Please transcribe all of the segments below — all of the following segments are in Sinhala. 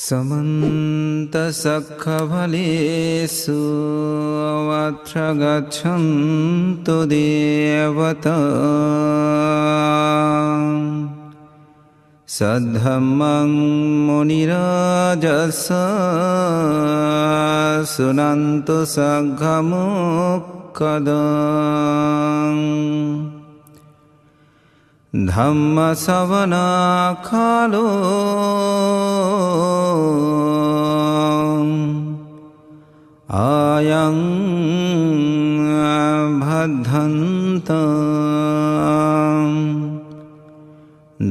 समन्तसखफलेषु अत्र गच्छन्तु देवता सद्धम्मं मुनिराजस सुनन्तु सग्गमुक्कदम् धम्मसवनाकालो अयं भद्दन्तं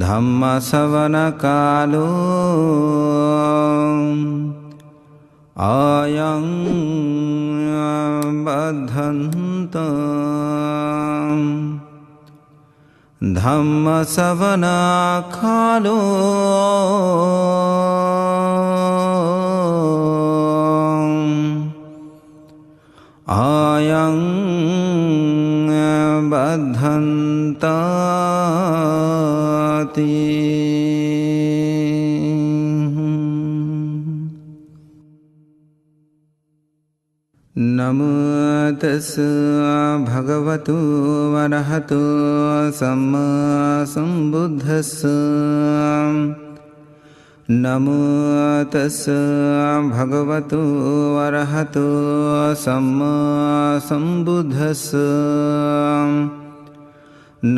धम्मसवनकालो अयं भद्दन्तं धम्मसवनकालो अयं बद्धन्ताति नमो तस्सै भगवतो वरहतो सम्मा सम्बुद्धस्सै नमो तस्सै भगवतो वरहतो सम्मा सम्बुद्धस्सै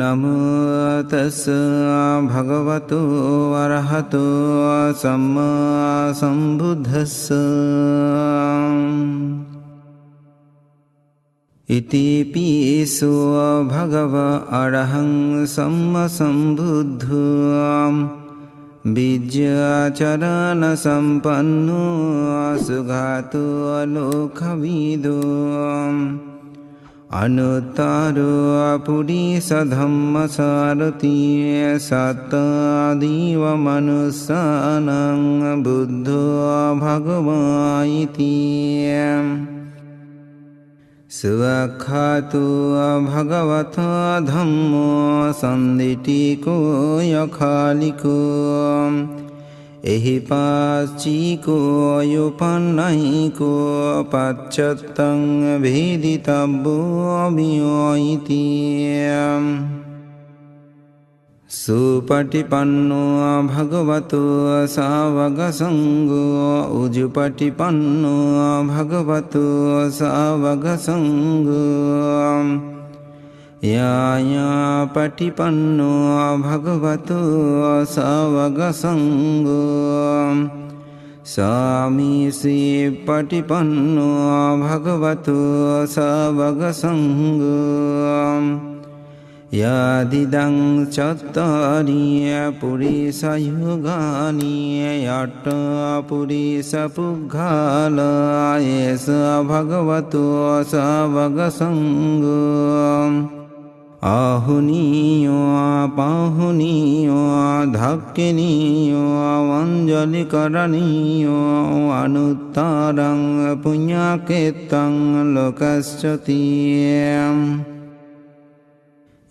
नमो तस्सै भगवतो वरहतो सम्मा सम्बुद्धस्सै इतिपिसो भगवा अरहं सम्मा सम्बुद्धो विद्याचरणसम्पन्नो सुगातो लोकविदो अनुत्तरो पुरीशधम्मसारथि सत्तादिव मनुष्याणां बुद्धो भगवा इति सुव्याख्यातो भगवतो धम्मो सन्दिटिको यखालिको एहि पाच्चिको योपन्नयिको पाच्चत्तं भेदितव्यो इति सुपटिपन्नो भगवतो सावकसङ्गो उजुपटिपन्नो भगवतो सावकसङ्गो यायापटिपन्नो भगवतो सावकसङ्गो सामीसीपटिपन्नो भगवतो सावकसङ्गो यादिदं चत्तारि पुरीशयुगानि अट्ट पुरीशपुग्घाला एष भगवतो सावकसङ्गो आहुनीयो पाहुनीयो धक्किनीयो अञ्जलिकरणीयो अनुत्तरं पुण्यकेतं लोकश्चतीयम्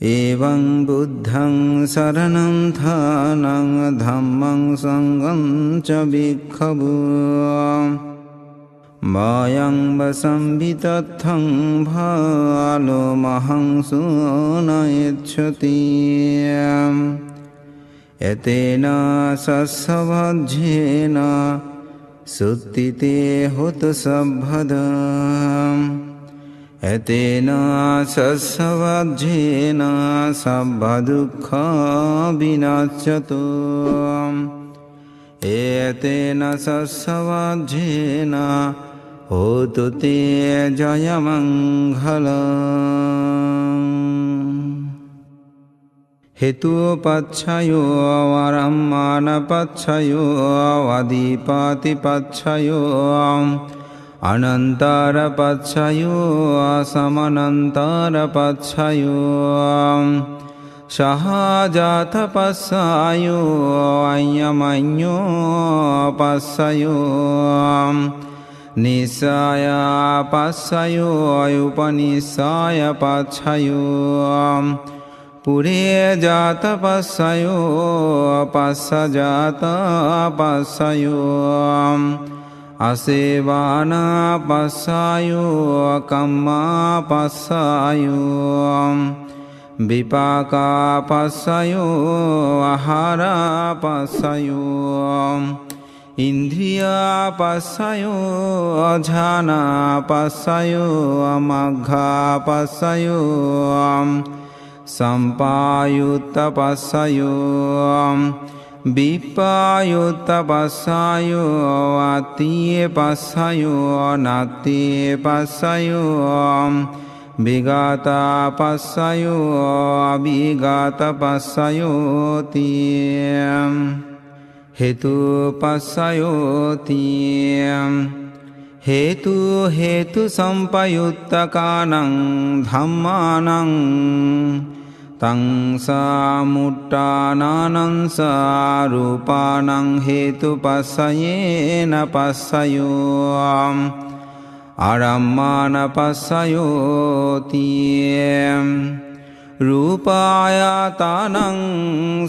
एवं बुद्धं शरणं थानं धम्मं संगं च भिक्खवो वयं वसंवितत्थं भालो महं सुनयच्छति एतेन सस्वज्झेन सुत्तिते हुत सभ्भदम् एतेन सस्वज्झेन सभ्भदुःखा विनाश्यतो एतेन सस्वज्झेन होतु ते जयमङ्गलम् हेतुपच्छयो वरमानपच्छयो अधिपतिपच्छयो अनन्तरपच्छयो असमनन्तरपच्छयो सहाजातपस्सायो अय्यमन्यो पस्सयो निस्सायपस्सयो उपनिस्सायपच्छयो පුරේ ජාත පස්සයෝ පස්සජාත පස්සයෝ අසේවාන පස්සයෝ කම්මා පස්සයෝ විපාකා පස්සයෝ ආහාර පස්සයෝ ඉන්ද්‍රියා පස්සයෝ ඥාන පස්සයෝ මග්ගා පස්සයෝ සම්පායුත්ත පස්සයෝ විපායුත්ත පස්සයෝ අත්තියේ පස්සයෝ නත්තියේ පස්සයෝ විගතා පස්සයෝ අවිගත පස්සයෝ තියම් හේතු පස්සයෝතිය හේතු හේතු සම්පයුත්තකානං ධම්මානං තං සාමුට්ඨානානං සාරූපානං හේතු පස්සයේන පස්සයෝ ආරම්මාන පස්සයෝතිය රූපායතනං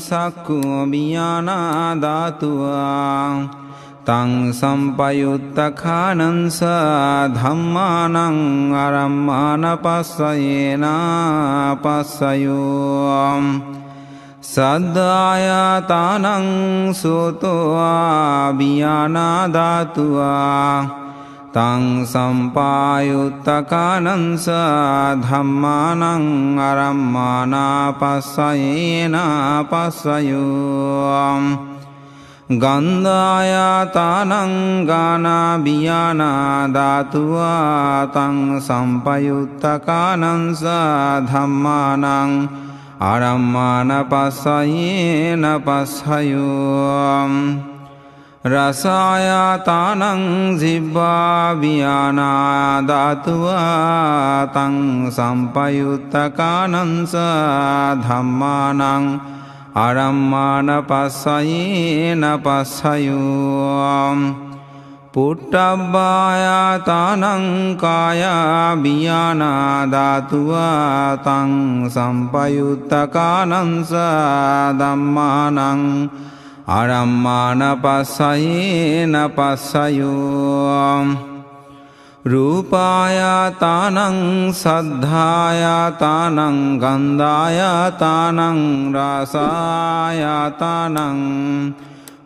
සක්ඛු විඥාන ධාතුවා තං සම්පයුත්තඛානං ධම්මානං ආරම්මාන පස්සයේන පස්සයෝ සද්ධායතනං සෝතෝ විඥාන ධාතුවා තං සම්පායුත්තකානං ධම්මානං ආරම්මාන පස්සයේන පස්සයෝ ගන්ධායතනං ගාන විඥාන ධාතුවා තං සම්පයුත්තකානං ධම්මානං ආරම්මාන පස්සයේන පස්සයෝ රසායතනං ජිබ්බා විඥාන ධාතුවා තං සම්පයුත්තකානං ධම්මානං ආරම්මාන පස්සයේන පස්සයෝ පුට්ඨබ්බායතනං කාය විඥාන ධාතුවා තං සම්පයුත්තකානං ධම්මානං ආරම්මාන පස්සයේන පස්සයෝ රූපායතනං සද්ධායතනං ගන්ධායතනං රසායතනං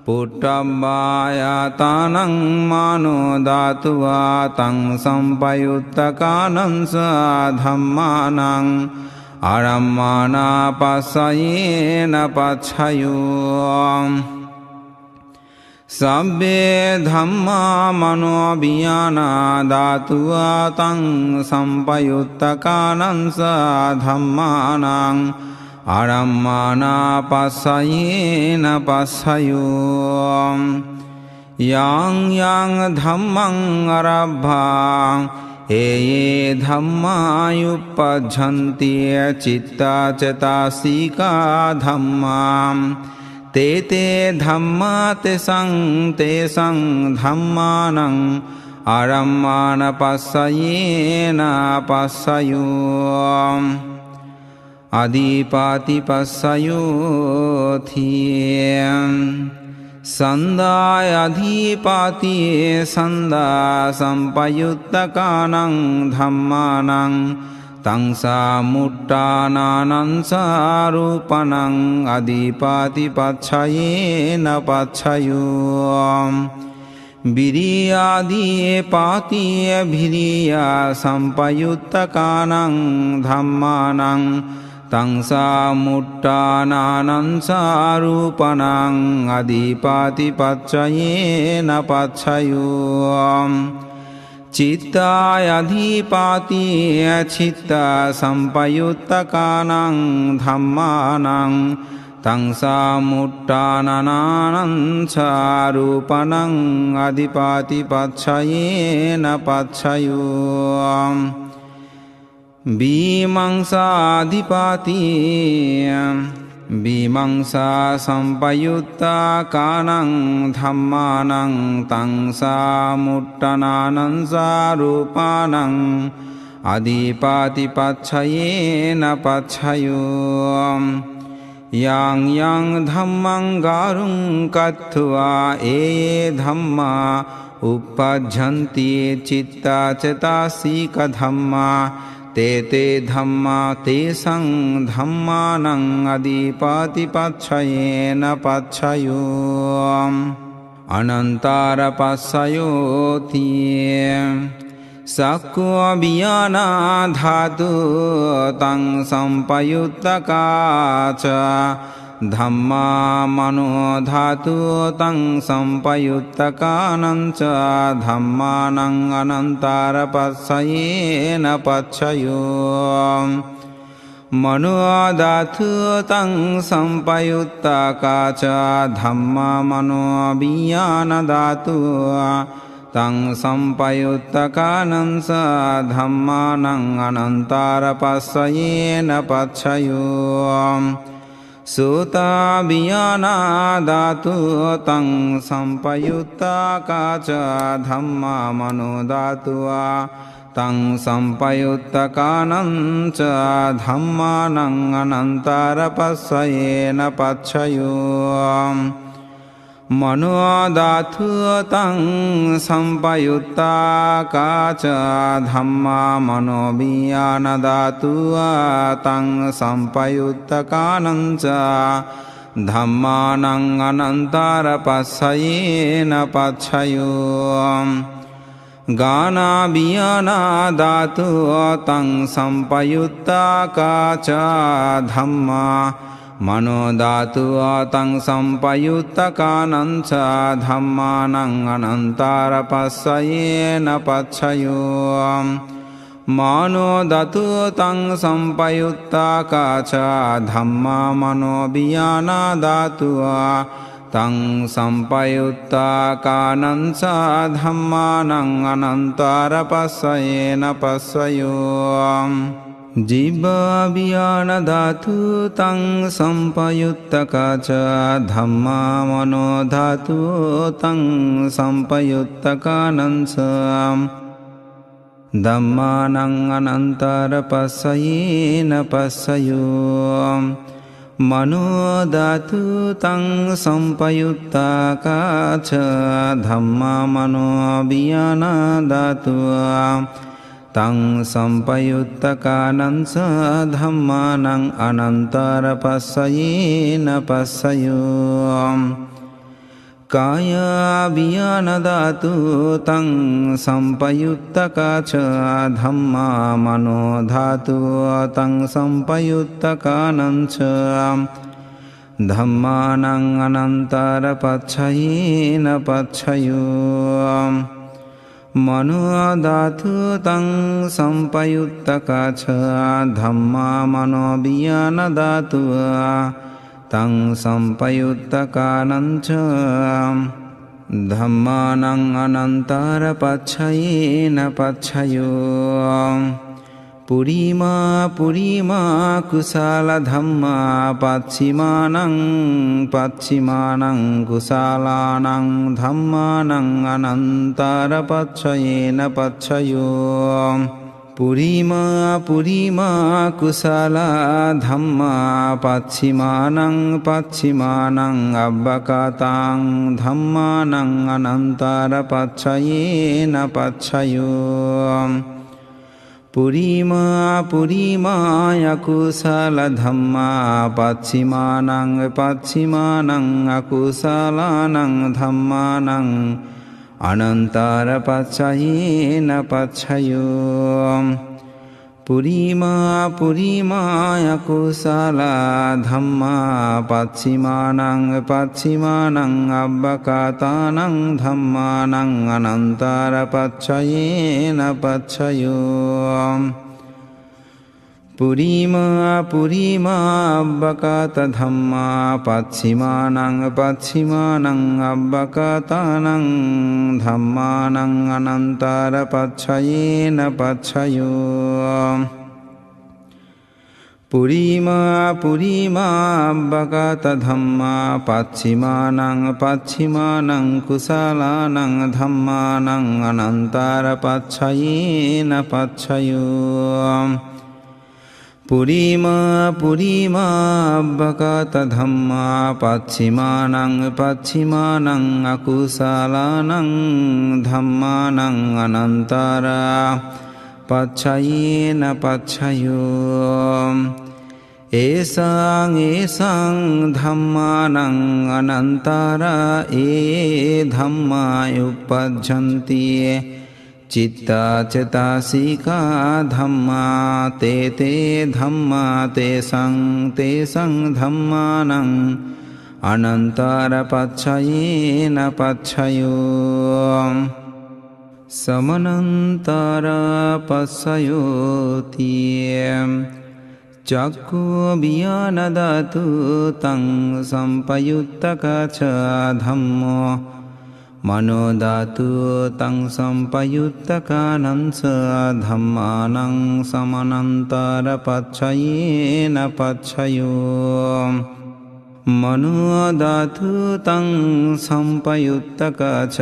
පුට්ඨබ්බායතනං මනෝ ධාතුවා තං සම්පයුත්තකානං ධම්මානං ආරම්මාන පස්සයේන පස්සයෝ සබ්බේ ධම්මා මනෝ විඥාන ධාතුවා තං සම්පයුත්තකානං ධම්මානං ආරම්මාන පස්සයේන පස්සයෝ යං යං ධම්මං අරබ්භා ඒ ධම්මායුප්පජ්ජන්ති චිත්තාචතාසිකා ධම්මා තේතේ ධම්මා තේසං ධම්මානං ආරම්මාන පස්සයේන පස්සයෝ අදීපාති පස්සයෝ තියං සන්දාය අධීපාති සන්දා සම්පයුත්තකානං ධම්මානං තං සාමුට්ඨානානං සාරූපණං අදීපාති පච්ඡයේන පච්ඡයෝ විරියාදී පාතිය විරියා සම්පයුත්තකානං ධම්මානං තං සාමුට්ඨානානං සාරූපණං අදීපාති පච්ඡයේන පච්ඡයෝ චිත්තායධිපාති චිත්තා සම්පයුත්තකානං ධම්මානං තං සාමුට්ඨානානං සාරූපණං අදීපාති පච්ඡයේන පච්ඡයෝ විමංසාධිපාති විමංසා සම්පයුත්තකානං ධම්මානං තං සාමුට්ඨානානං සාරූපානං අධිපාති පච්ඡයේන පච්ඡයෝ යං යං ධම්මං ගාරුං කତ୍වා ඒ ධම්මා uppajjanti citta cetasika dhamma te dhamma tesang dhammanang adipati pacchayena pacchayo anantara passayoti sakko abhiyana dhatu tang sampayuttakaca ධම්මා මනෝ ධාතු තං සම්පයුත්තකානං ච ධම්මානං අනන්තර පස්සයේන පච්ඡයෝ මනෝ ධාතු තං සම්පයුත්තකා ච ධම්මා මනෝ විඥාන ධාතු තං සම්පයුත්තකානං ස ධම්මානං අනන්තර පස්සයේන පච්ඡයෝ සෝතා විඥානා ධාතු තං සම්පයුත්තකා ච ධම්මා මනෝ ධාතුවා තං සම්පයුත්තකානං ච ධම්මානං අනන්තර පස්සයේන පච්ඡයෝ මනෝ ධාතු තං සම්පයුත්තකා ච ධම්මා මනෝ විඥාන ධාතුවා තං සම්පයුත්තකානං ච ධම්මානං අනන්තර පස්සයේන පච්ඡයෝ ගානා විඥානා ධාතුවා තං සම්පයුත්තකා ච ධම්මා මනෝ ධාතුවා තං සම්පයුත්තකානං ච ධම්මානං අනන්තර පස්සයේන පච්ඡයෝ මානෝ ධාතු තං සම්පයුත්තකා ච ධම්මා මනෝ විඥාන ධාතුවා තං සම්පයුත්තකානං ච ධම්මානං අනන්තර පස්සයේන පස්සයෝ ජීවා විඥාන ධාතු තං සම්පයුත්තකා ච ධම්මා මනෝ ධාතු තං සම්පයුත්තකානං ච ධම්මානං අනන්තර පස්සයේන පස්සයෝ මනෝ ධාතු තං සම්පයුත්තකා ච ධම්මා මනෝ විඥාන ධාතුවා තං සම්පයුත්තකානං ස ධම්මානං අනන්තර පස්සයේන පස්සයෝ කාය විඥාන ධාතු තං සම්පයුත්තකා ච ධම්මා මනෝ ධාතු තං සම්පයුත්තකානං ච ධම්මානං අනන්තර පච්ඡයේන පච්ඡයෝ මනෝ ධාතු තං සම්පයුත්තකා ච ධම්මා මනෝ විඥාන ධාතුවා තං සම්පයුත්තකානං ච ධම්මානං අනන්තර පච්ඡයේන පච්ඡයෝ පුරිමා පුරිමා කුසල ධම්මා පච්චිමානං පච්චිමානං කුසලානං ධම්මානං අනන්තර පච්ඡයේන පච්ඡයෝ පුරිමා පුරිමා කුසල ධම්මා පච්චිමානං පච්චිමානං අබ්බකාතං ධම්මානං අනන්තර පච්ඡයේන පච්ඡයෝ පුරිමා පුරිමා යකුසල ධම්මා පච්චිමානං පච්චිමානං අකුසලානං ධම්මානං අනන්තර පච්ඡයේන පච්ඡයෝ පුරිමා පුරිමා යකුසල ධම්මා පච්චිමානං පච්චිමානං අබ්බකාතානං ධම්මානං අනන්තර පච්ඡයේන පච්ඡයෝ පුරිමා පුරිමා අබ්බකාත ධම්මා පච්චිමානං පච්චිමානං අබ්බකාතානං ධම්මානං අනන්තර පච්ඡයේන පච්ඡයෝ පුරිමා පුරිමාබ්බගත ධම්මා පච්චිමානං පච්චිමානං කුසලානං ධම්මානං අනන්තර පච්චයේන පච්චයෝ පුරිමා පුරිමාබ්බගත ධම්මා පච්චිමානං පච්චිමානං අකුසලානං ධම්මානං අනන්තර පච්චයේන පච්චයෝ ඒසං ඒසං ධම්මානං අනන්තර ඒ ධම්මා උප්පජ්ජන්ති චිත්තා චේතසිකා ධම්මා තේ ධම්මා තේසං ධම්මානං අනන්තර පච්චයේන පච්චයෝ සමනන්තර පස්සයෝති චක්ඛු විඥාන ධාතු තං සම්පයුත්තක ච ධම්මෝ මනෝ ධාතු තං සම්පයුත්තකානං ස ධම්මානං සමනන්තර පච්චයේන පච්චයෝ මනෝ ධාතු තං සම්පයුත්තක ච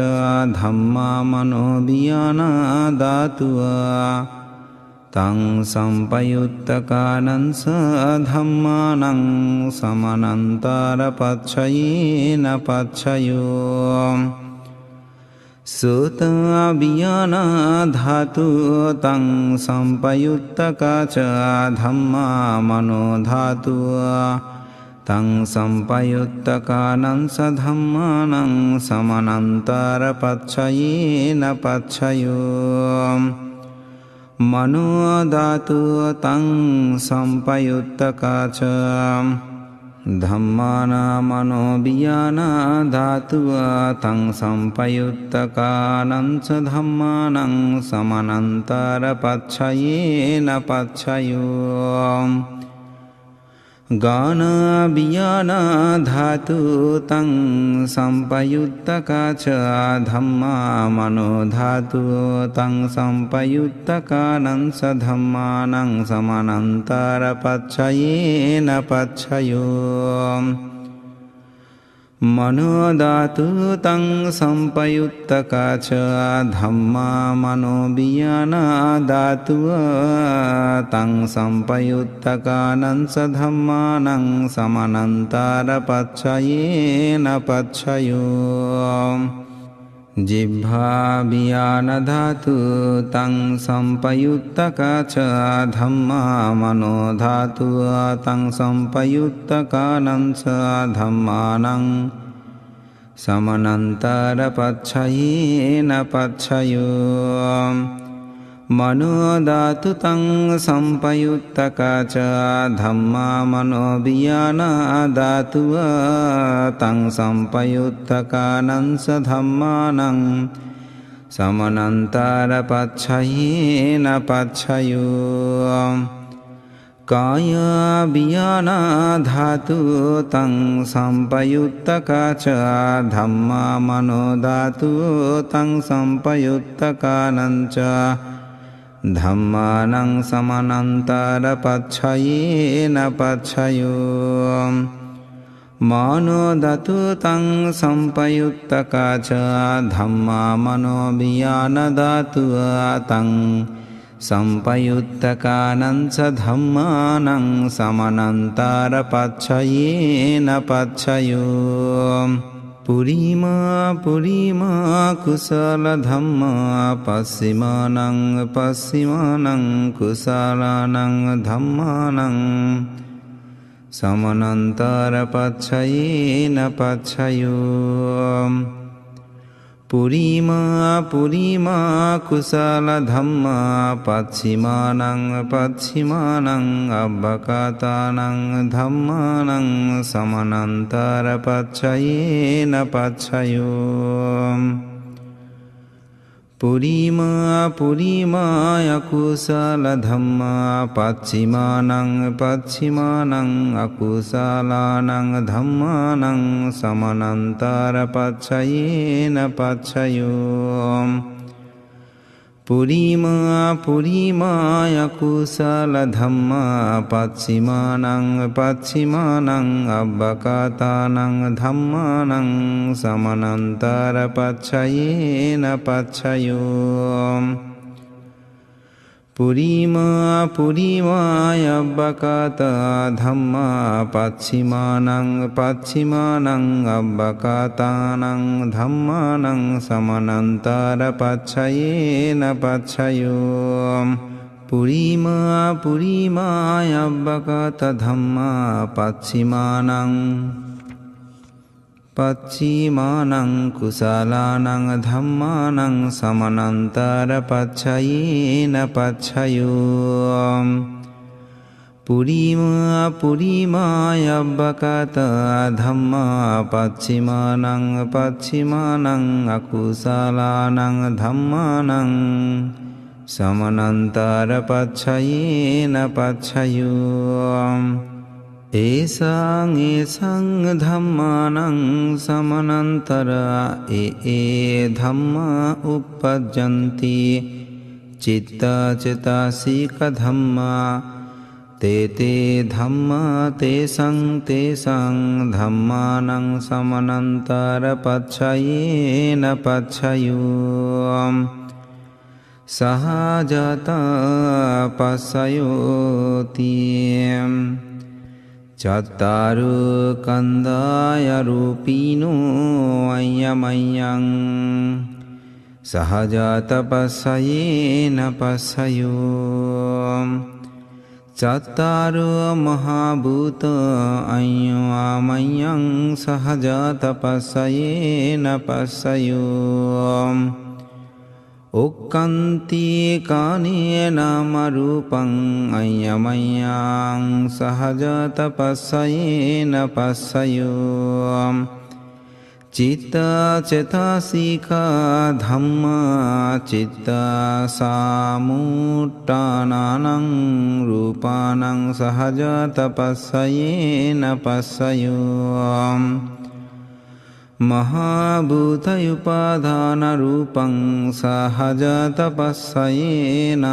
ධම්මා මනෝ විඥාන ධාතුව තං සම්පයුත්තකානං ස ධම්මානං සමනන්තර පච්චයේන පච්චයෝ සෝත විඥාන ධාතු තං සම්පයුත්තක ච ධම්මා මනෝ ධාතුව තං සම්පයුත්තකානං ස ධම්මානං සමනන්තර පච්චයේන පච්චයෝ මනෝ ධාතු තං සම්පයුත්තක ච ධම්මාන මනෝ විඥාන ධාතුව තං සම්පයුත්තකානං ස ධම්මානං සමනන්තර පච්චයේන පච්චයෝ ගාන විඥාන ධාතු තං සම්පයුත්තක ච ධම්මා මනෝ ධාතු තං සම්පයුත්තකානං ස ධම්මානං සමනන්තර පච්චයේන පච්චයෝ මනෝ ධාතු තං සම්පයුත්තක ච ධම්මා මනෝ විඥාන ධාතුව තං සම්පයුත්තකානං ස ධම්මානං සමනන්තර පච්චයේන පච්චයෝ ජිහ්වා විඥාන ධාතු තං සම්පයුත්තක ච ධම්මා මනෝ ධාතුව තං සම්පයුත්තකානං ස ධම්මානං සමනන්තර පච්චයේන පච්චයෝ මනෝ ධාතු තං සම්පයුත්තක ච ධම්මා මනෝ විඥාන ධාතුව තං සම්පයුත්තකානං ස ධම්මානං සමනන්තර පච්චයේන පච්චයෝ කාය විඥාන ධාතු තං සම්පයුත්තක ච ධම්මා මනෝ ධාතු තං සම්පයුත්තකානං ච ධම්මානං සමනන්තර පච්චයේන පච්චයෝ මනෝ ධාතු තං සම්පයුත්තක ච ධම්මා මනෝ විඥාන ධාතුව තං සම්පයුත්තකානං ස ධම්මානං සමනන්තර පච්චයේන පච්චයෝ පුරිමා පුරිමා කුසල ධම්මා පස්සිමානං පස්සිමානං කුසලානං ධම්මානං සමනන්තර පච්චයේන පච්චයෝ පුරිමා පුරිමා කුසල ධම්මා පච්චිමානං පච්චිමානං අබ්බකාතානං ධම්මානං සමනන්තර පච්චයේන පච්චයෝ පුරිමා පුරිමා අකුසල ධම්මා පච්චිමානං පච්චිමානං අකුසලානං ධම්මානං සමනන්තර පච්චයේන පච්චයෝ පුරිමා පුරිමාය කුසල ධම්මා පච්චිමානං පච්චිමානං අබ්බකාතානං ධම්මානං සමනන්තර පච්චයේන පච්චයෝ පුරිමා පුරිමාය අබ්බකාතා ධම්මා පච්චිමානං පච්චිමානං අබ්බකාතානං ධම්මානං සමනන්තර පච්චයේන පච්චයෝ පුරිමා පුරිමාය අබ්බකාතා ධම්මා පච්චිමානං පච්චිමානං කුසලානං ධම්මානං සමනන්තර පච්චයේන පච්චයෝ පුරිමා පුරිමාය අබ්බකාතා ධම්මා පච්චිමානං පච්චිමානං අකුසලානං ධම්මානං සමනන්තර පච්චයේන පච්චයෝ ඒසං ඒසං ධම්මානං සමනන්තර ඒ ධම්මා උප්පජ්ජන්ති චිත්තචිතසික ධම්මා තේ ධම්මා තේසං තේසං ධම්මානං සමනන්තර පච්චයේන පච්චයෝ සහජතා පස්සයෝති චත්තාරු කන්දාය රූපීනෝ අය්‍යමයං සහජාත පස්සයේන පස්සයෝ චත්තාරු මහා භූත අය්‍යමයං සහජාත පස්සයේන පස්සයෝ ඔක්කන්ති කානේ නාම රූපං අය්‍යමයං සහජත පස්සයේන පස්සයෝ චිත්ත චේතසික ධම්මා චිත්ත සමුට්ඨානං රූපානං සහජත පස්සයේන පස්සයෝ මහා භූතයුපාදාන රූපං සහජත පස්සයේන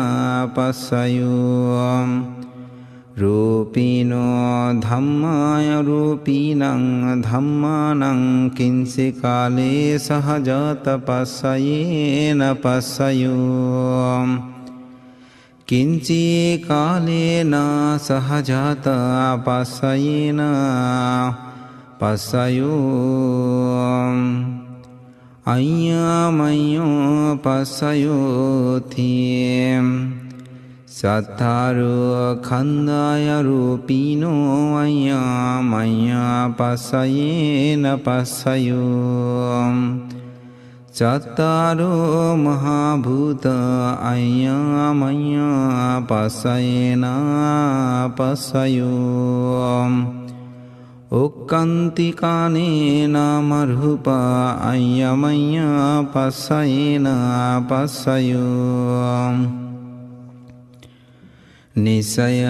පස්සයෝ රූපීනෝ ධම්මාය රූපීනං ධම්මානං කිංසි කාලේ සහජත පස්සයේන පස්සයෝ කිංචි කාලේන සහජත පස්සයේන පස්සයෝ අය්‍යමයෝ පස්සයෝති සත්තාරෝ කන්දාය රූපීනෝ අය්‍යමය පස්සයේන පස්සයෝ චත්තාරෝ මහා භූත අය්‍යමය පස්සයේන පස්සයෝ ඔක්කන්ති කානේ නාම රූප අය්‍යමය පස්සයේන පස්සයෝ නිසය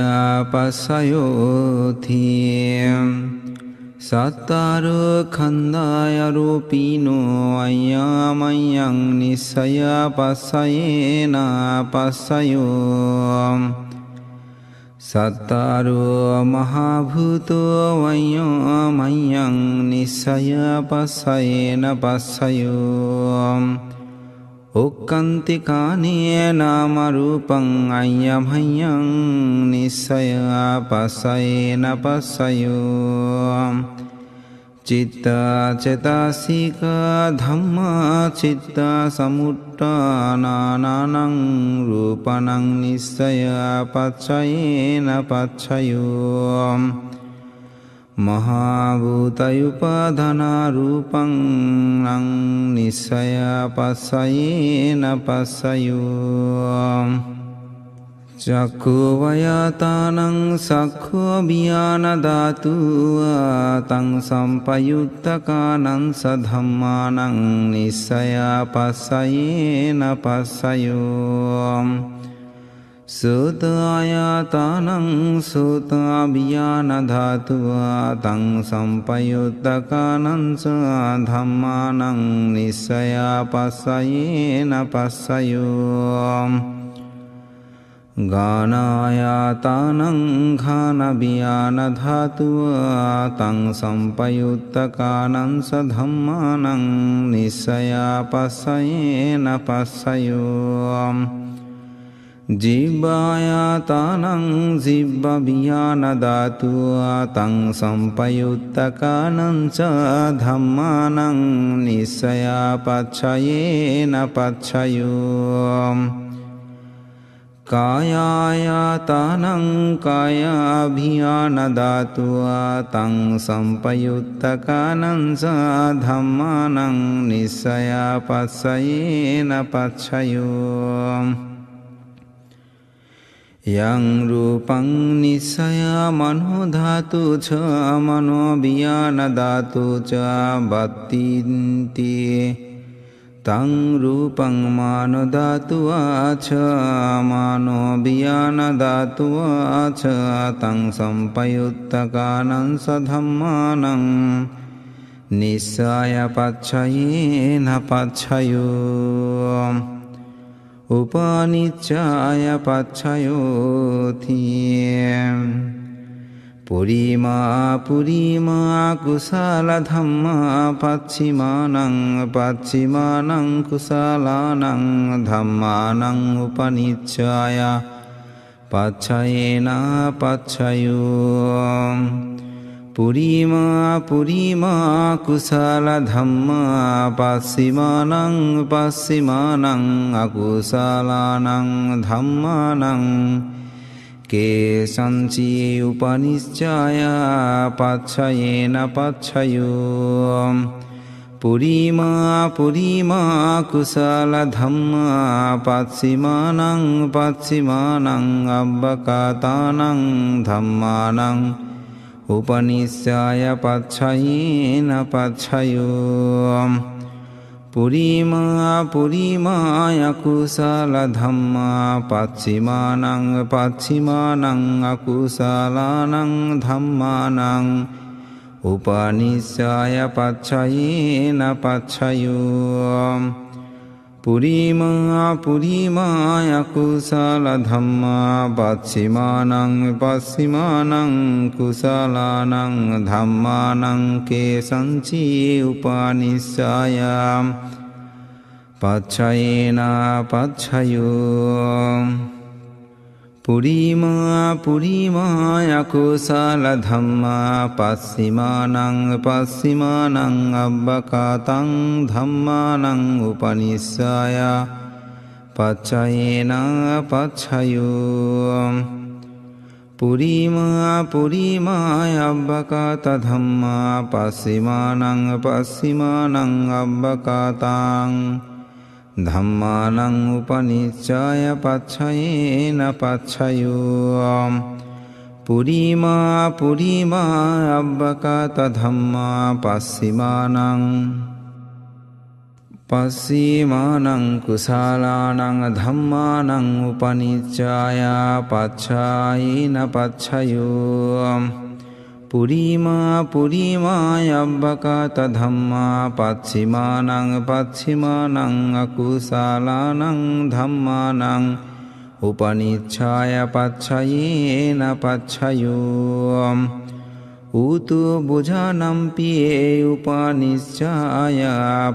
පස්සයෝති සත්තාරෝ කන්දාය රූපීනෝ අය්‍යමයං නිසය පස්සයේන පස්සයෝ සත්තාරෝ මහා භූතෝ අය්‍යමයං නිසය පස්සයේන පස්සයෝ ඔක්කන්ති කානේ නාම රූපං අය්‍යමයං නිසය පස්සයේන පස්සයෝ චිත්ත චේතසික ධම්මා චිත්ත සමුට්ඨානං රූපණං නිස්සය පච්චයේන පච්චයෝ මහා භූතයුපාදාන රූපං නිස්සය පස්සයේන පස්සයෝ චක්ඛු වයතානං සක්ඛෝ බියාන ධාතු තං සම්පයුත්තකානං සධම්මානං නිස්සය පස්සයේන පස්සයෝ සුතායතනං සුතාභියාන ධාතුවා තං සම්පයුත්තකානං ධම්මානං නිස්සයා පස්සයේන පස්සයෝ ගානායතනං ඝානභියාන ධාතුවා තං සම්පයුත්තකානං ධම්මානං නිස්සයා පස්සයේන පස්සයෝ ජීවායතනං ජිබ්බභියාන ධාතුවා තං සම්පයුත්තකානං ධම්මානං නිස්සයා පච්ඡයේන පච්ඡයෝ කායායතනං කායාභියාන ධාතුවා තං සම්පයුත්තකානං ධම්මානං නිස්සයා පස්සයේන පච්ඡයෝ යං රූපං නිස්සයා මනෝ ධාතු ච මනෝ භියාන ධාතු ච බත්තින්ති තං රූපං මානෝ ධාතුවා ච මානෝ භියාන ධාතුවා ච තං සම්පයුත්තකානං ධම්මානං නිස්සය පච්ඡයේන පච්ඡයෝ උපානිච්ඡාය පච්ඡයෝති පුරිමා පුරිමා කුසල ධම්මා පච්චිමානං පච්චිමානං කුසලානං ධම්මානං උපනිච්ඡාය පච්ඡයේන පච්ඡයෝ පුරිමා පුරිමා කුසල ධම්මා පස්සිමානං පස්සිමානං අකුසලානං ධම්මානං කේසංචී උපනිච්ඡාය පච්ඡයේන පච්ඡයෝ පුරිමා පුරිමා කුසල ධම්මා පස්සිමානං පස්සිමානං අබ්බකාතානං ධම්මානං උපනිස්සාය පච්ඡයේන පච්ඡයෝ පුරිමා පුරිමා අකුසල ධම්මා පච්චිමානං පච්චිමානං අකුසලානං ධම්මානං උපනිස්සාය පච්ඡයේන පච්ඡයෝ පුරිමා පුරිමා අකුසල ධම්මා පච්චිමානං පස්සිමානං කුසලානං ධම්මානං කේසංචී උපනිස්සාය පච්ඡයේන පච්ඡයෝ පුරිමා පුරිමා අකුසල ධම්මා පස්සිමානං පස්සිමානං අබ්බකාතං ධම්මානං උපනිස්සාය පච්ඡයේන පච්ඡයෝ පුරිමා පුරිමා අබ්බකාත ධම්මා පස්සිමානං පස්සිමානං අබ්බකාතං ධම්මානං උපනිච්ඡාය පච්ඡයේන පච්ඡයෝ පුරිමා පුරිමා අබ්බකාත ධම්මා පස්සිමානං පස්සිමානං කුසලානං ධම්මානං උපනිච්ඡාය පච්ඡයේන පච්ඡයෝ පුරිමා පුරිමා අබ්බකාත ධම්මා පච්චිමානං පච්චිමානං අකුසලානං ධම්මානං උපනිච්ඡාය පච්ඡයේන පච්ඡයෝ ඌතු බුජානම්පියේ උපනිච්ඡාය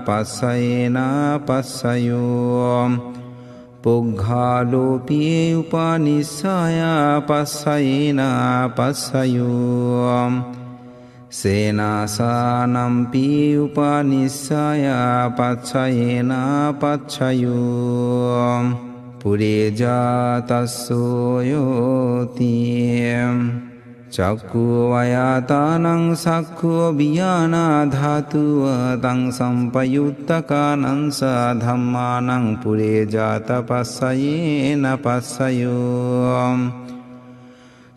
පස්සයේන පස්සයෝ පුග්ඝාලෝපියේ උපනිස්සාය පස්සයේන පස්සයෝ සේනාසානම්පි උපනිස්සාය පච්ඡයේන පච්ඡයෝ පුරේජාතස්සෝ යෝති චක්ඛුවයතනං සක්ඛෝ වියානා ධාතුව තං සම්පයුත්තකානං ධම්මානං පුරේජාත පස්සයේන පස්සයෝ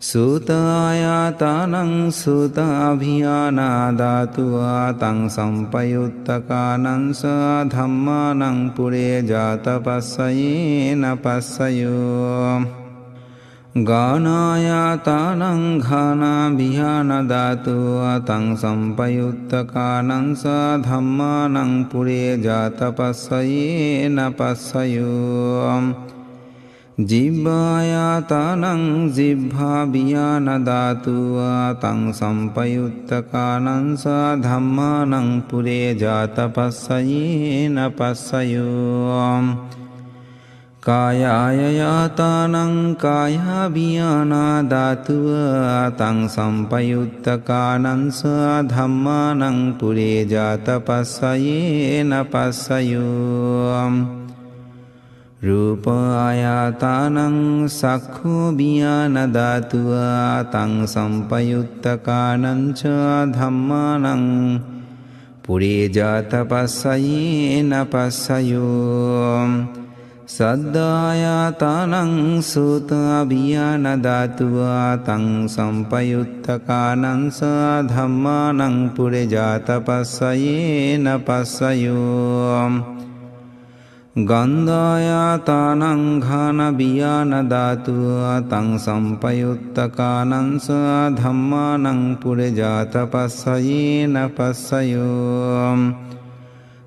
සුතායතනං සුතාභියානා ධාතුව තං සම්පයුත්තකානං ධම්මානං පුරේජාත පස්සයේන පස්සයෝ ගානායාතානං ඝානාභියානධාතු අතං සම්පයුත්තකානං සා ධම්මානං පුරේ ජාතපස්සයේන පස්සයෝ ජිබ්බායාතානං ජිබ්භාභියානධාතු අතං සම්පයුත්තකානං සා ධම්මානං පුරේ ජාතපස්සයේන පස්සයෝ කායායයාතානං කායාභියානධාතුව අතං සම්පයුත්තකානං සා ධම්මානං පුරේ ජාතපස්සයේන පස්සයෝ රූපායාතානං සක්ඛුභියානධාතුව අතං සම්පයුත්තකානං සා ධම්මානං පුරේ ජාතපස්සයේන පස්සයෝ සද්ධායාතානං සෝතාභියානධාතුව අතං සම්පයුත්තකානං සා ධම්මානං පුරේ ජාතපස්සයේන පස්සයෝ ගන්ධායාතානං ඝානාභියානධාතුව අතං සම්පයුත්තකානං සා ධම්මානං පුරේ ජාතපස්සයේන පස්සයෝ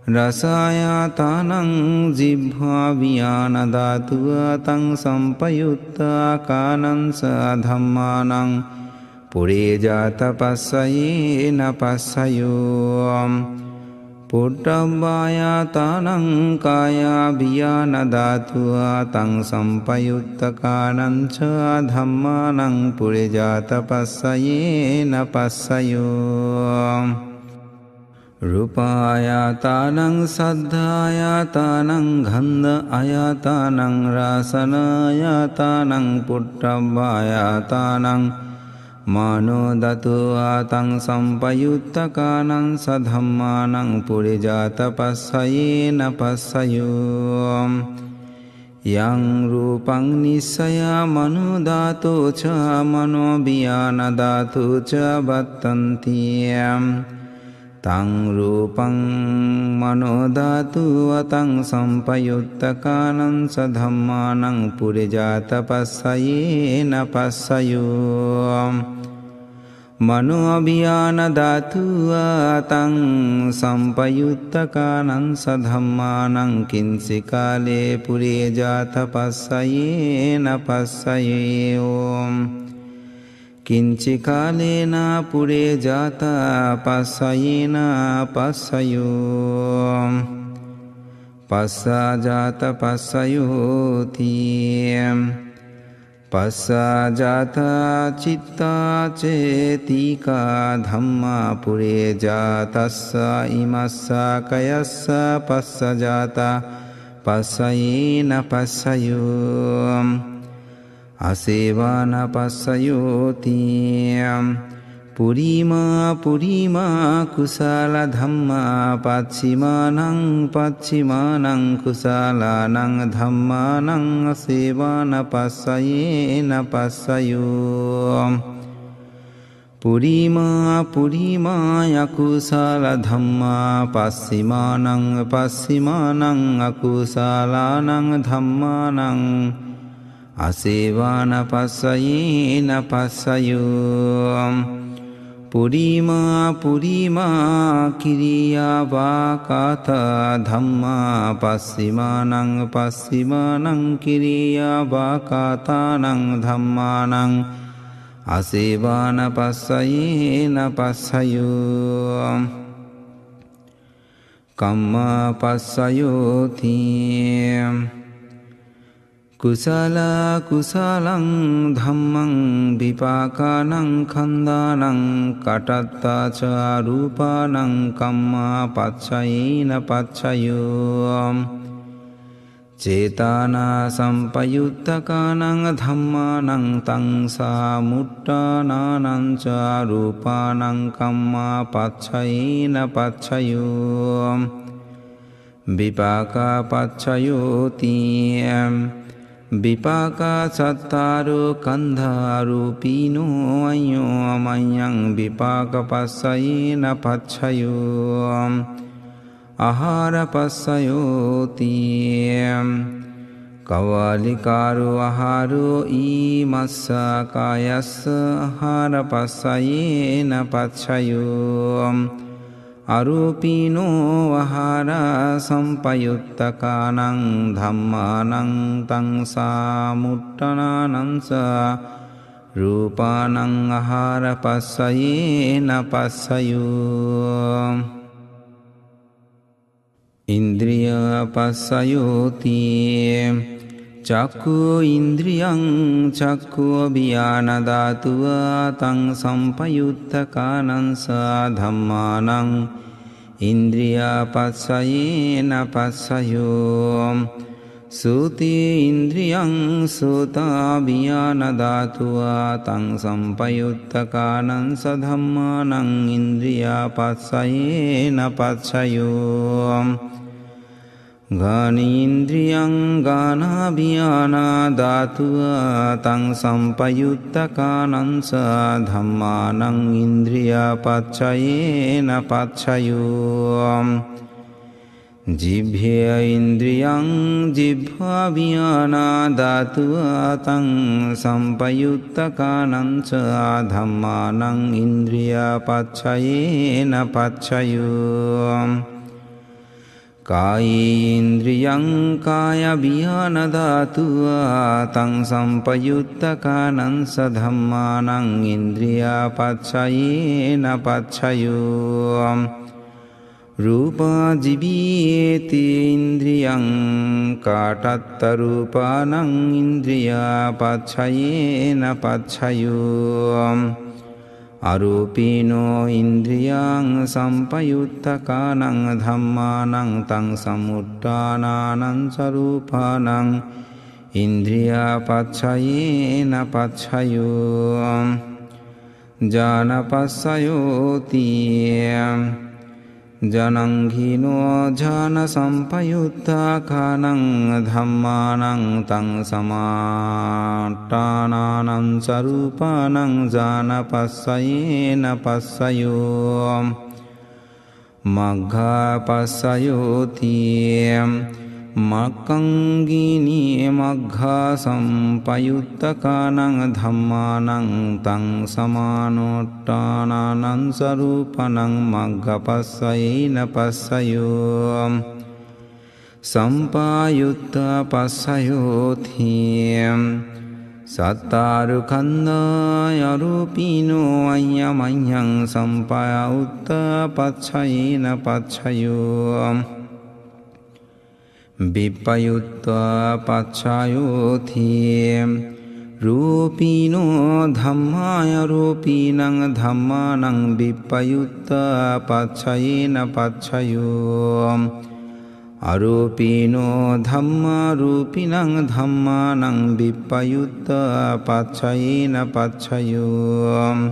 රසායාතානං ජිබ්භාභියානධාතුව අතං සම්පයුත්තකානං සා ධම්මානං පුරේ ජාතපස්සයේන පස්සයෝ පොට්ටබ්බායාතානං කායාභියානධාතුව අතං සම්පයුත්තකානං සා ධම්මානං පුරේ ජාතපස්සයේන පස්සයෝ රූපායාතානං සද්ධායාතානං ගන්ධ ආයාතානං රසනායාතානං පොට්ටබ්බායාතානං මානෝදතු ආතං සම්පයුත්තකානං සධම්මානං පුරේ ජාතපස්සයේන පස්සයෝ යං රූපං නිස්සයා මනෝධාතෝ ච මනෝභියානධාතෝ ච වත්තන්ති තං රූපං මනෝධාතු අතං සම්පයුත්තකානං සධම්මානං පුරේ ජාතපස්සයේන පස්සයෝ මනෝභියානධාතු අතං සම්පයුත්තකානං සධම්මානං කිංසිකාලේ පුරේ ජාතපස්සයේන පස්සයෝ කිංචිකාලේන පුරේ ජාතපස්සයේන පස්සයෝ පස්සජාතපස්සයෝති පස්සජාතචිත්තා චේතිකා ධම්මා පුරේ ජාතස්ස ඉමස්ස කයස්ස පස්සජාතා පස්සයේන පස්සයෝ අසේවාන පස්සයෝති පුරිමා පුරිමා කුසල ධම්මා පච්චිමානං පච්චිමානං කුසලානං ධම්මානං අසේවාන පස්සයේන පස්සයෝ පුරිමා පුරිමා යකුසල ධම්මා පස්සිමානං පස්සිමානං අකුසලානං ධම්මානං අසේවාන පස්සයේන පස්සයෝ පුරිමා පුරිමා කිරියාවාකාත ධම්මා පස්සිමානං පස්සිමානං කිරියාවාකාතානං ධම්මානං අසේවාන පස්සයේන පස්සයෝ කම්මා පස්සයෝති කුසල කුසලං ධම්මං විපාකානං කන්දානං කටත්තා ච රූපානං කම්මා පච්චයේන පච්චයෝ චේතානා සම්පයුත්තකානං ධම්මානං තං සාමුට්ඨානානං ච රූපානං කම්මා පච්චයේන පච්චයෝ විපාකා පච්චයෝති විපාකා සත්තාරෝ කන්ධාරූපීනෝ අඤ්ඤෝ අමඤ්ඤං විපාක පස්සයේන පච්චයෝ ආහාර පස්සයෝති කවාලිකාරෝ ආහාරෝ ඊමස්ස කායස්ස ආහාර පස්සයේන පච්චයෝ අරූපීනෝ ආහාර සම්පයුත්තකානං ධම්මානං තං සාමුට්ඨනානං රූපානං ආහාර පස්සයේන පස්සයෝ ඉන්ද්‍රිය පස්සයෝති චක්ඛු ඉන්ද්‍රියං චක්ඛු විඥාන ධාතුව තං සම්පයුත්තකානං ධම්මානං ඉන්ද්‍රිය පස්සයේන පස්සයෝ සූති ඉන්ද්‍රියං සෝතා විඥාන ධාතුව තං සම්පයුත්තකානං ධම්මානං ඉන්ද්‍රිය පස්සයේන පස්සයෝ ගානීන්ද්‍රියං ගාන විඥාන ධාතුව තං සම්පයුත්තකානං ධම්මානං ඉන්ද්‍රිය පස්සයේන පස්සයෝ ජිභ්‍ය ඉන්ද්‍රියං ජිභ්වා විඥාන ධාතුව තං සම්පයුත්තකානං ධම්මානං ඉන්ද්‍රිය පස්සයේන පස්සයෝ කායේන්ද්‍රියං කාය විඥාන ධාතුව තං සම්පයුත්තකානං ධම්මානං ඉන්ද්‍රිය පස්සයේන පස්සයෝ රූපා ජීවේති ඉන්ද්‍රියං කාටත්ත රූපානං ඉන්ද්‍රිය පස්සයේන පස්සයෝ අරූපීනෝ ඉන්ද්‍රියං සම්පයුත්තකානං ධම්මානං තං සමුට්ඨානානං සරූපානං ඉන්ද්‍රිය පස්සයේන පස්සයෝ ඥානපස්සයෝති ජනංඝිනෝ ඥාන සම්පයුත්තකානං ධම්මානං තං සමාට්ඨානානං සරූපානං ඥානපස්සයේන පස්සයෝ මග්ගපස්සයෝති මක්ඛංගිනී මග්ගා සම්පයුත්තකානං ධම්මානං තං සමානෝට්ඨානානං සරූපනං මග්ගපස්සයේන පස්සයෝ සම්පායුත්ත පස්සයෝති සත්තාරු කන්දාය රූපීනෝ අඤ්ඤමඤ්ඤං සම්පායුත්ත පස්සයේන පස්සයෝ විප්පයුත්වා පච්චායෝති රූපීනෝ ධම්මාය රූපීනං ධම්මානං විප්පයුත්තා පච්චයේන පච්චයෝ අරූපීනෝ ධම්මා රූපිනං ධම්මානං විප්පයුත්තා පච්චයේන පච්චයෝ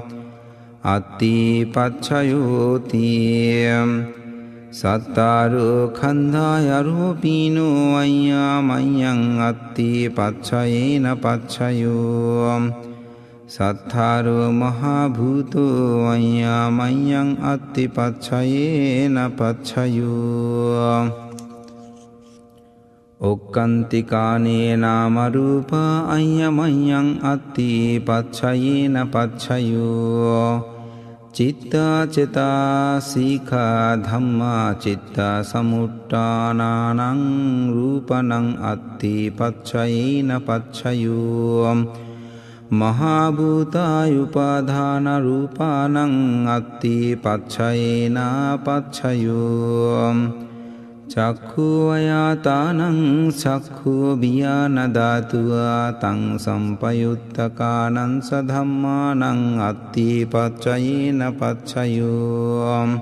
අත්ති පච්චයෝති සත්තාරු කන්දාය රූපීනෝ අඤ්ඤමඤ්ඤං අත්ති පච්චයේන පච්චයෝ සත්තාරු මහා භූතෝ අඤ්ඤමඤ්ඤං අත්ති පච්චයේන පච්චයෝ ඔක්කන්තිකානේ නාම රූප අඤ්ඤමඤ්ඤං අත්ති පච්චයේන පච්චයෝ චිත්තා චිතා සීඛා ධම්මා චිත්තා සමුට්ඨානානං රූපනං අත්ති පච්චයේන පච්චයෝ මහා භූතායුපාදාන රූපානං අත්ති පච්චයේන පච්චයෝ චක්ඛු ආයතනං චක්ඛු විඥාන ධාතුව තං සම්පයුත්තකානං ධම්මානං අත්ති පච්චයේන පච්චයෝ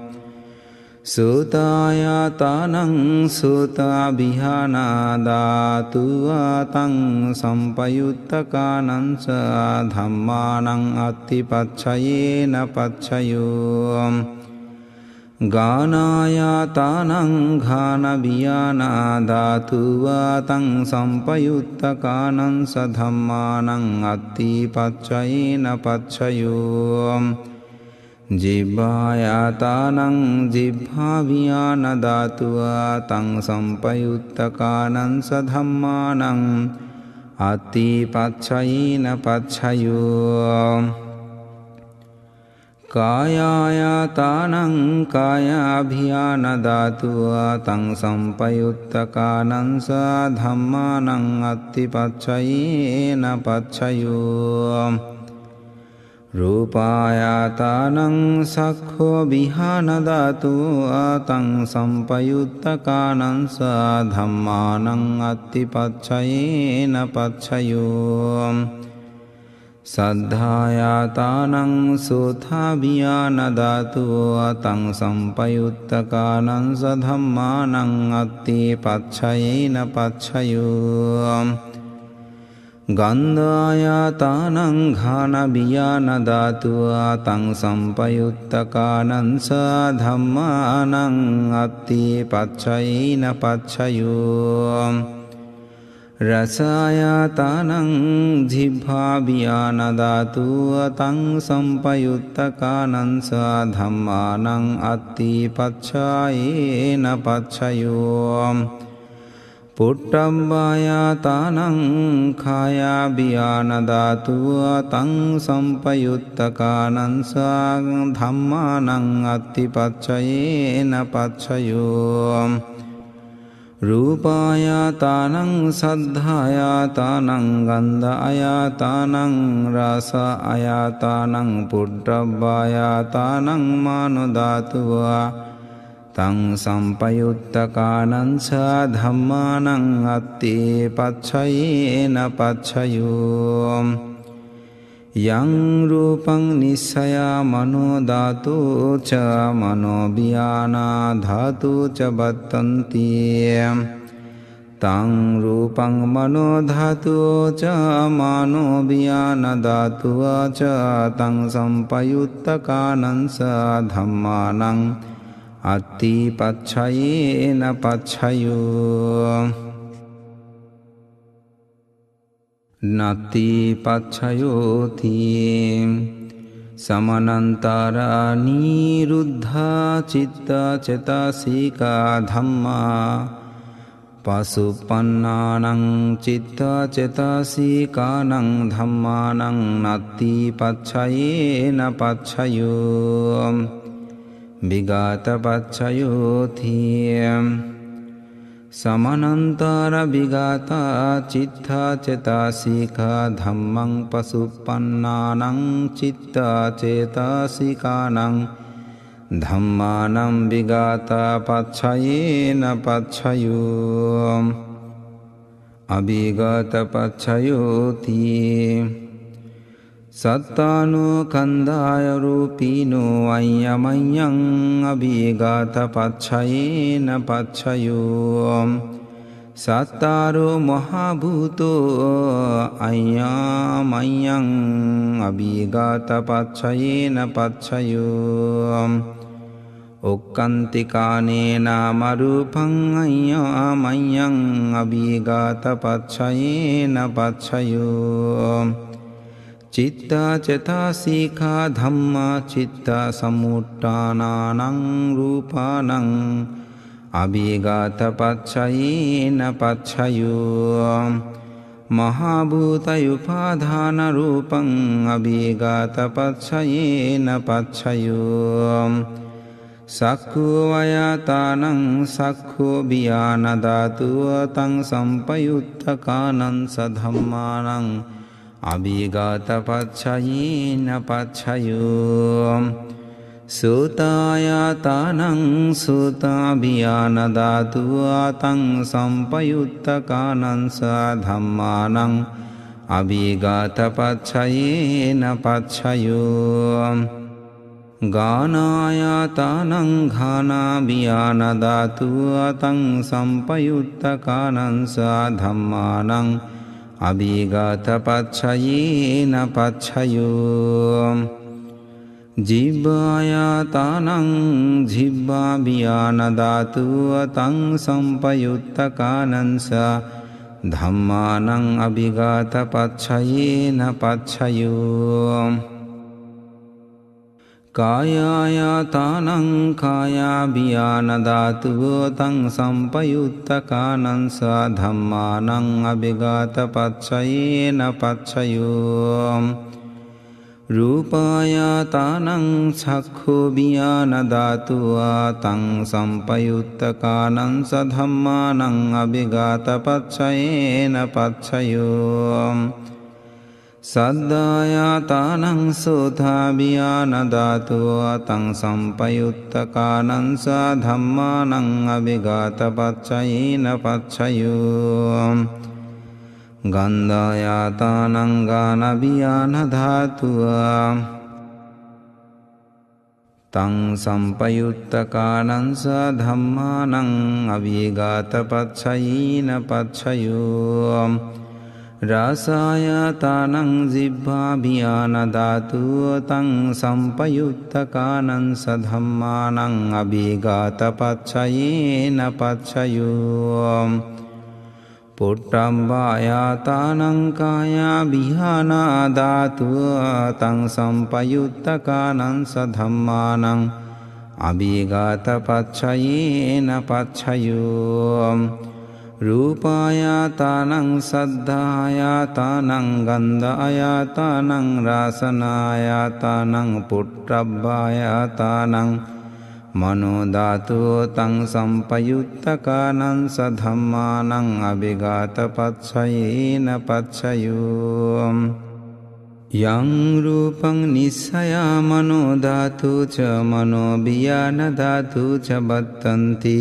සෝතායතනං සෝතා විඥාන ධාතුව තං සම්පයුත්තකානං ධම්මානං අත්ති පච්චයේන පච්චයෝ ගානායතනං ඝාන විඥාන ධාතුව තං සම්පයුත්තකානං ධම්මානං අත්ති පච්චයේන පච්චයෝ ජිබ්බායාතානං ජිබ්භාවියාන ධාතුවා තං සම්පයුත්තකානං සධම්මානං අත්ති පච්චයේන පච්චයෝ කායායාතානං කායාභියාන ධාතුවා තං සම්පයුත්තකානං සධම්මානං අත්ති පච්චයේන පච්චයෝ රූපායාතානං සක්ඛෝ විහාන ධාතුවා තං සම්පයුත්තකානං සධම්මානං අත්ති පච්චයේන පච්චයෝ සද්ධායාතානං සෝතාවියාන ධාතුවා තං සම්පයුත්තකානං සධම්මානං අත්ති පච්චයේන පච්චයෝ ගන්ධායාතානං ඝානවියාන ධාතුවා තං සම්පයුත්තකානං සධම්මානං අත්ති පච්චයේන පච්චයෝ රසායාතානං ජිහ්වාවියාන ධාතුවා තං සම්පයුත්තකානං සධම්මානං අත්ති පච්චයේන පච්චයෝ පුට්ඨම්බායාතානං කායාභියාන ධාතුවා තං සම්පයුත්තකානං සධම්මානං අත්ති පච්චයේන පච්චයෝ රූපායාතානං සද්ධායාතානං ගන්ධායාතානං රසායාතානං පුට්ඨම්බායාතානං මානෝ ධාතුවා තං සම්පයුත්තකානං සධම්මානං අත්ති පච්චයේන පච්චයෝ යං රූපං නිස්සයා මනෝ ධාතෝ ච මනෝ වියානා ධාතෝ ච බත්තන්ති තං රූපං මනෝ ධාතෝ ච මනෝ වියාන ධාතුවා ච තං සම්පයුත්තකානං සධම්මානං අත්ති පච්චයේන පච්චයෝ නත්ති පච්චයෝති සමනන්තරා නිරුද්ධා චිත්තා චේතසිකා ධම්මා පසුප්පන්නානං චිත්තා චේතසිකානං ධම්මානං නත්ති පච්චයේන පච්චයෝ විගත පච්චයෝති සමනන්තර විගතා චිත්තා චේතසිකා ධම්මං පසුප්පන්නානං චිත්තා චේතසිකානං ධම්මානං විගත පච්චයේන පච්චයෝ අවිගත පච්චයෝති සත්තානෝ කන්දාය රූපීනෝ අය්‍යමඤ්ඤං අභිගත පච්චයේන පච්චයෝ සත්තාරෝ මහා භූතෝ අය්‍යමඤ්ඤං අභිගත පච්චයේන පච්චයෝ ඔක්칸තිකානේ නාම රූපං අය්‍යමඤ්ඤං අභිගත පච්චයේන පච්චයෝ චිත්තා චේතසිකා ධම්මා චිත්තා සමුට්ඨානානං රූපානං අභිගත පච්චයේන පච්චයෝ මහා භූතයුපාදාන රූපං අභිගත පච්චයේන පච්චයෝ සක්ඛෝ වයාතානං සක්ඛෝ වියාන ධාතුවා තං සම්පයුත්තකානං සධම්මානං අභිගත පච්චයේන පච්චයෝ සෝතායාතානං සෝතාභියාන ධාතුවා තං සම්පයුත්තකානං සධම්මානං අභිගත පච්චයේන පච්චයෝ ගානායාතානං ඝානාභියාන ධාතුවා තං සම්පයුත්තකානං සධම්මානං අභිගත පච්චයේන පච්චයෝ ජිබ්බායාතානං ජිබ්බාභියාන ධාතුවා තං සම්පයුත්තකානං ධම්මානං අභිගත පච්චයේන පච්චයෝ කායායාතානං කායාභියානධාතුව තං සම්පයුත්තකානං සා ධම්මානං අභිඝාතපච්චයේන පච්චයෝ රූපායාතානං චක්ඛුභියානධාතුව තං සම්පයුත්තකානං සා ධම්මානං අභිඝාතපච්චයේන පච්චයෝ සද්ධායාතානං සෝතාභියානධාතුව තං සම්පයුත්තකානං සා ධම්මානං අභිඝාතපච්චයේන පච්චයෝ ගන්ධායාතානං ගානභියානධාතුව තං සම්පයුත්තකානං සා ධම්මානං අභිඝාතපච්චයේන පච්චයෝ රසායතානං ජිහ්වාභියානධාතුව තං සම්පයුත්තකානං සා ධම්මානං අභිඝාතපච්චයේන පච්චයෝ පොට්ටම්බායාතානං කායාභියානධාතුව තං සම්පයුත්තකානං සා ධම්මානං අභිඝාතපච්චයේන පච්චයෝ රූපායාතානං සද්ධායාතානං ගන්ධායාතානං රසනායාතානං පොට්ටබ්බායාතානං මනෝධාතුව තං සම්පයුත්තකානං සා ධම්මානං අභිඝාතපච්චයේන පච්චයෝ යං රූපං නිස්සයා මනෝධාතු ච මනෝභියානධාතු ච බත්තන්ති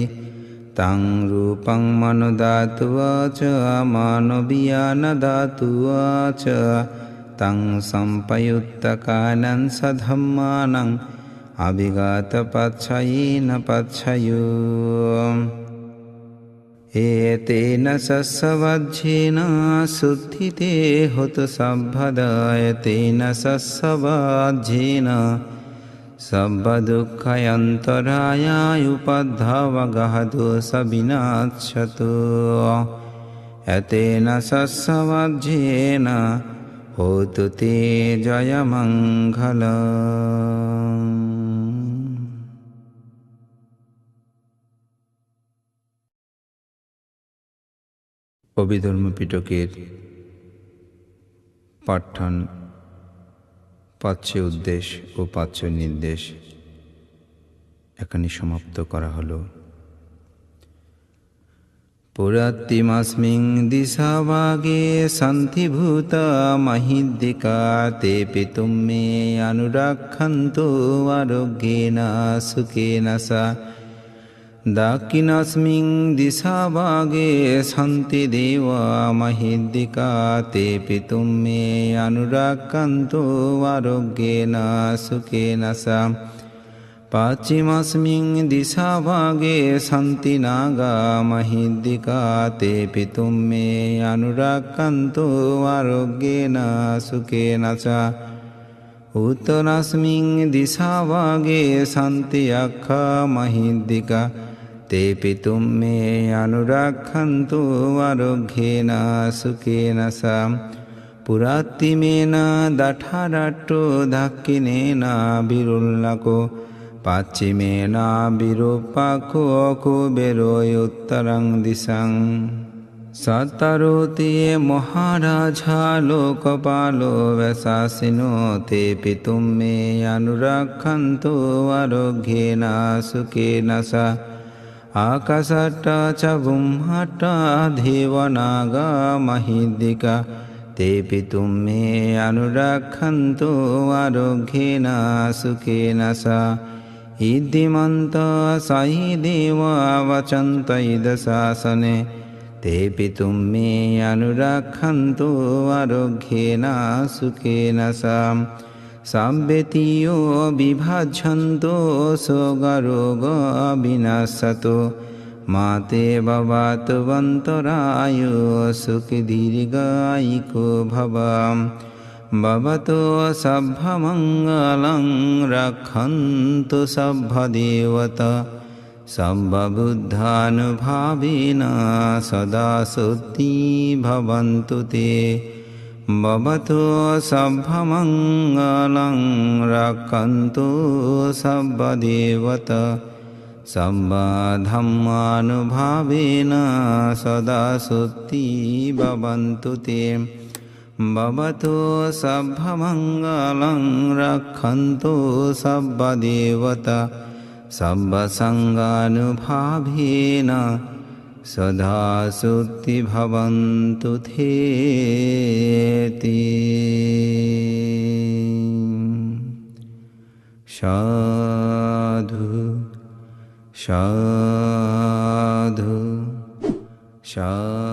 තං රූපං මනෝධාතුව ච මනෝභියානධාතුව ච තං සම්පයුත්තකානං සා ධම්මානං අභිඝාතපච්චයේන පච්චයෝ ඒතේන සස්සවජ්ජේන සුද්ධිතේ හොතු සම්පදායතේන සස්සවජ්ජේන සබ්බ දුක්ඛයන්තරාය උපද්ධාවගහතු සබිනාච්ඡතු යතේන සස්සවජ්ජේන හෝතු තේ ජය මංගලං. অভিধর্ম পিটকের পাঠ্যান পাঁচটি উদ্দেশ্য ও পাঁচটি নির্দেশ এখানে সমাপ্ত করা হলো। পুরাত্তিমস্মিং দিশাভাগে সন্ধিভূতা মহিদ্দিকা তে পিতুম মে অনুরক্ষন্তু আরোগ্যেন সুখেন সা দাক্ষিণাস্মিং দিশাভাগে সন্তি দেবা মহিদ্দিকা তে পিতুম মে অনুরক্ষন্তু আরোগ্যেন সুখেন সা পাশ্চিমস্মিং দিশাভাগে সন্তি নাগা মহিদ্দিকা তে পিতুম মে অনুরক্ষন্তু আরোগ্যেন সুখেন সা উত্তরস্মিং দিশাভাগে সন্তি যক্ষা মহিদ্দিকা তে পিতুম মে অনুরক্ষন্তু আরোগ্যেন সুখেন সা পুরাত্তিমেন দঠারট্টো দাক্ষিণেন বিরুল্লকো পাশ্চিমেন বিরূপাক্ষো কুবেরোয় উত্তরং দিশাং সতরোতে মহারাজা লোকপালো ব্যাসাসিনো তে পিতুম মে অনুরক্ষন্তু আরোগ্যেন সুখেন সা আকাশট্টা চ ব্রহ্মট্টা দেবনাগা মহিদ্দিকা তে পিতুম মে অনুরক্ষন্তু আরোগ্যেন সুখেন সা ইদ্ধিমন্ত সাহি দেবা বচন্ত ইদ শাসনে তে পিতুম মে অনুরক্ষন্তু আরোগ্যেন সুখেন সা সাব্বেতিয়ো বিভাজ্যন্তো শোকরোগ বিনাশতো মাতে ভবত্বন্তরায় সুখী দীর্ঘায়িকো ভবাম ভবতো সভ্যমঙ্গলং রক্ষন্তু সভ্যদেবতা সর্ববুদ্ধানুভাবেন সদা শুদ্ধি ভবন্তু তে भवतु सब्भमङ्गलं रक्षन्तु सब्बदेवता सब्बधम्मानुभावेन सदा सुत्ति भवन्तु ते भवतु सब्भमङ्गलं रक्षन्तु सब्बदेवता सब्बसङ्गानुभावेन सदा सुत्ति भवन्तु ते साधु साधु साधु